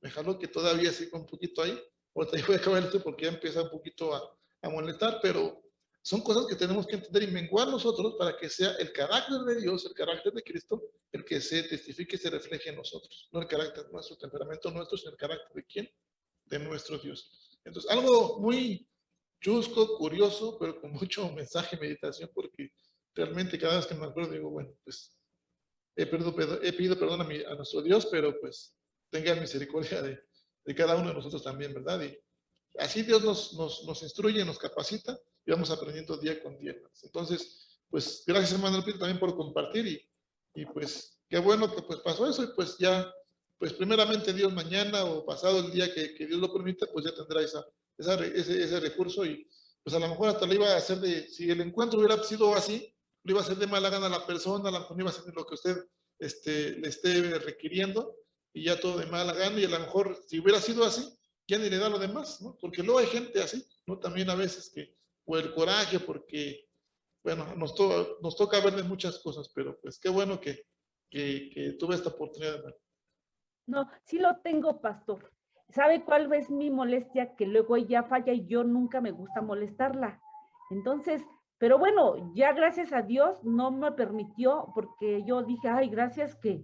me jaló que todavía sigo un poquito ahí. Ahorita voy a acabar esto porque ya empieza un poquito a molestar, pero son cosas que tenemos que entender y menguar nosotros para que sea el carácter de Dios, el carácter de Cristo, el que se testifique y se refleje en nosotros. No el carácter nuestro, temperamento nuestro, sino el carácter de quién, de nuestro Dios. Entonces, algo muy chusco, curioso, pero con mucho mensaje y meditación, porque realmente cada vez que me acuerdo digo, bueno, pues he pedido perdón a nuestro Dios, pero pues tenga misericordia de cada uno de nosotros también, ¿verdad? Y así Dios nos instruye, nos capacita y vamos aprendiendo día con día. Entonces, pues gracias hermano Lupita también por compartir y pues qué bueno que pues pasó eso y pues ya, pues primeramente Dios mañana o pasado el día que Dios lo permita, pues ya tendrá ese recurso y pues a lo mejor hasta le iba a hacer si el encuentro hubiera sido así, lo iba a hacer de mala gana a la persona, a lo mejor iba a hacer lo que usted le esté requiriendo y ya todo de mala gana y a lo mejor si hubiera sido así, ya ni le da lo demás, ¿no? Porque luego hay gente así, ¿no? También a veces que, por el coraje, porque, bueno, nos toca ver de muchas cosas, pero pues qué bueno que tuve esta oportunidad de ver. No, sí lo tengo, pastor. ¿Sabe cuál es mi molestia? Que luego ella falla y yo nunca me gusta molestarla. Entonces, pero bueno, ya gracias a Dios no me permitió, porque yo dije, ay, gracias que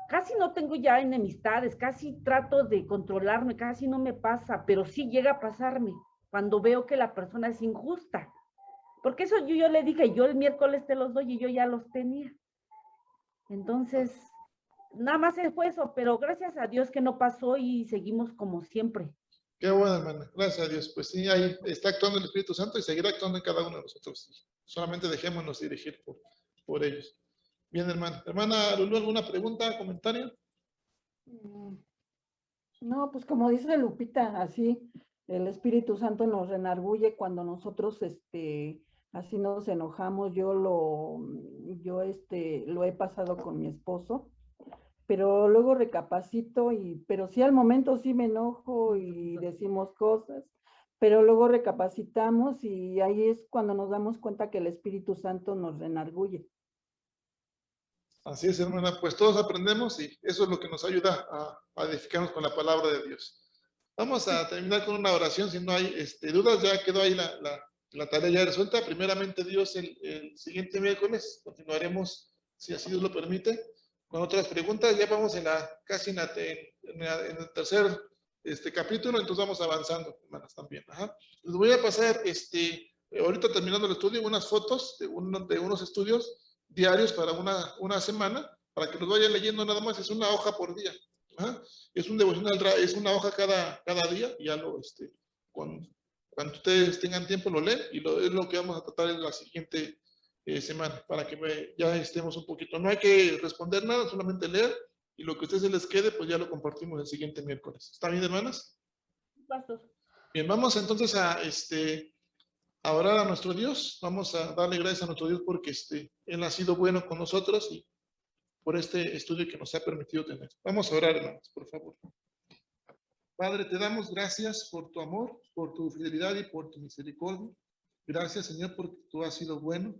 casi no tengo ya enemistades, casi trato de controlarme, casi no me pasa, pero sí llega a pasarme cuando veo que la persona es injusta. Porque eso yo le dije, yo el miércoles te los doy y yo ya los tenía. Entonces, nada más fue eso, pero gracias a Dios que no pasó y seguimos como siempre. Qué bueno, hermana. Gracias a Dios. Pues sí, ahí está actuando el Espíritu Santo y seguirá actuando en cada uno de nosotros. Solamente dejémonos dirigir por ellos. Bien, hermana. Hermana Lulú, ¿alguna pregunta, comentario? No, pues como dice Lupita, así el Espíritu Santo nos renarguye cuando nosotros, así nos enojamos. Yo lo he pasado con mi esposo, pero luego recapacito pero sí al momento sí me enojo y decimos cosas, pero luego recapacitamos y ahí es cuando nos damos cuenta que el Espíritu Santo nos renarguye. Así es, hermana, pues todos aprendemos y eso es lo que nos ayuda a edificarnos con la palabra de Dios. Vamos a terminar con una oración, si no hay dudas, ya quedó ahí la tarea ya resuelta. Primeramente Dios, el siguiente miércoles continuaremos, si así Dios lo permite, con otras preguntas. Ya vamos casi en el tercer capítulo, entonces vamos avanzando, hermanas, también. Ajá. Les voy a pasar, ahorita terminando el estudio, unas fotos de unos estudios diarios para una semana, para que los vayan leyendo nada más, es una hoja por día. ¿Ah? Es un devocional, es una hoja cada día, y ya cuando ustedes tengan tiempo lo leen, y es lo que vamos a tratar en la siguiente semana, para que ya estemos un poquito. No hay que responder nada, solamente leer, y lo que a ustedes se les quede, pues ya lo compartimos el siguiente miércoles. ¿Está bien, hermanas? Pastor. Bien, vamos entonces a orar a nuestro Dios. Vamos a darle gracias a nuestro Dios porque Él ha sido bueno con nosotros y por este estudio que nos ha permitido tener. Vamos a orar, hermanos, por favor. Padre, te damos gracias por tu amor, por tu fidelidad y por tu misericordia. Gracias, Señor, porque tú has sido bueno,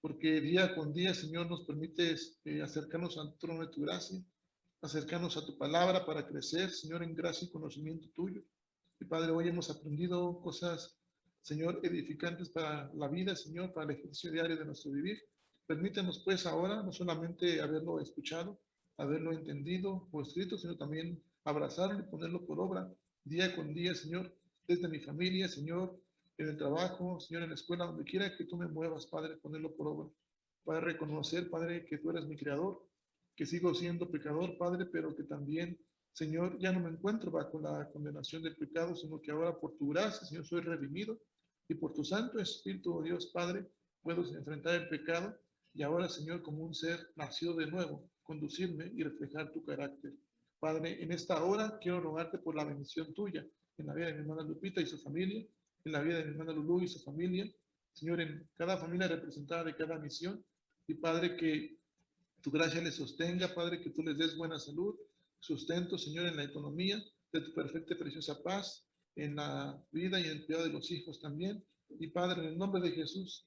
porque día con día, Señor, nos permites acercarnos al trono de tu gracia, acercarnos a tu palabra para crecer, Señor, en gracia y conocimiento tuyo. Y Padre, hoy hemos aprendido cosas, Señor, edificantes para la vida, Señor, para el ejercicio diario de nuestro vivir. Permítanos pues ahora no solamente haberlo escuchado, haberlo entendido o escrito, sino también abrazarlo y ponerlo por obra día con día, Señor, desde mi familia, Señor, en el trabajo, Señor, en la escuela, donde quiera que tú me muevas, Padre, ponerlo por obra. Para reconocer, Padre, que tú eres mi creador, que sigo siendo pecador, Padre, pero que también, Señor, ya no me encuentro bajo la condenación del pecado, sino que ahora por tu gracia, Señor, soy redimido y por tu Santo Espíritu, oh Dios, Padre, puedo enfrentar el pecado y ahora, Señor, como un ser nacido de nuevo, conducirme y reflejar tu carácter. Padre, en esta hora quiero rogarte por la bendición tuya en la vida de mi hermana Lupita y su familia, en la vida de mi hermana Lulú y su familia, Señor, en cada familia representada de cada misión, y Padre, que tu gracia les sostenga, Padre, que tú les des buena salud, sustento, Señor, en la economía, de tu perfecta y preciosa paz, en la vida y en el cuidado de los hijos también. Y Padre, en el nombre de Jesús,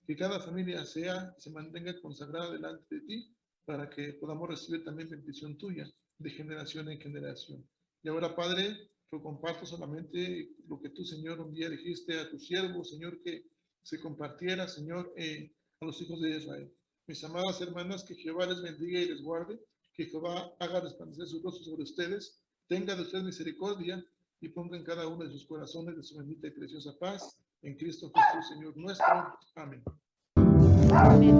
que cada familia se mantenga consagrada delante de ti, para que podamos recibir también bendición tuya, de generación en generación. Y ahora, Padre, yo comparto solamente lo que tú, Señor, un día dijiste a tu siervo, Señor, que se compartiera, Señor, a los hijos de Israel. Mis amadas hermanas, que Jehová les bendiga y les guarde, que Jehová haga resplandecer su rostro sobre ustedes, tenga de ustedes misericordia y ponga en cada uno de sus corazones de su bendita y preciosa paz, en Cristo Jesús, Señor nuestro. Amén. Amén.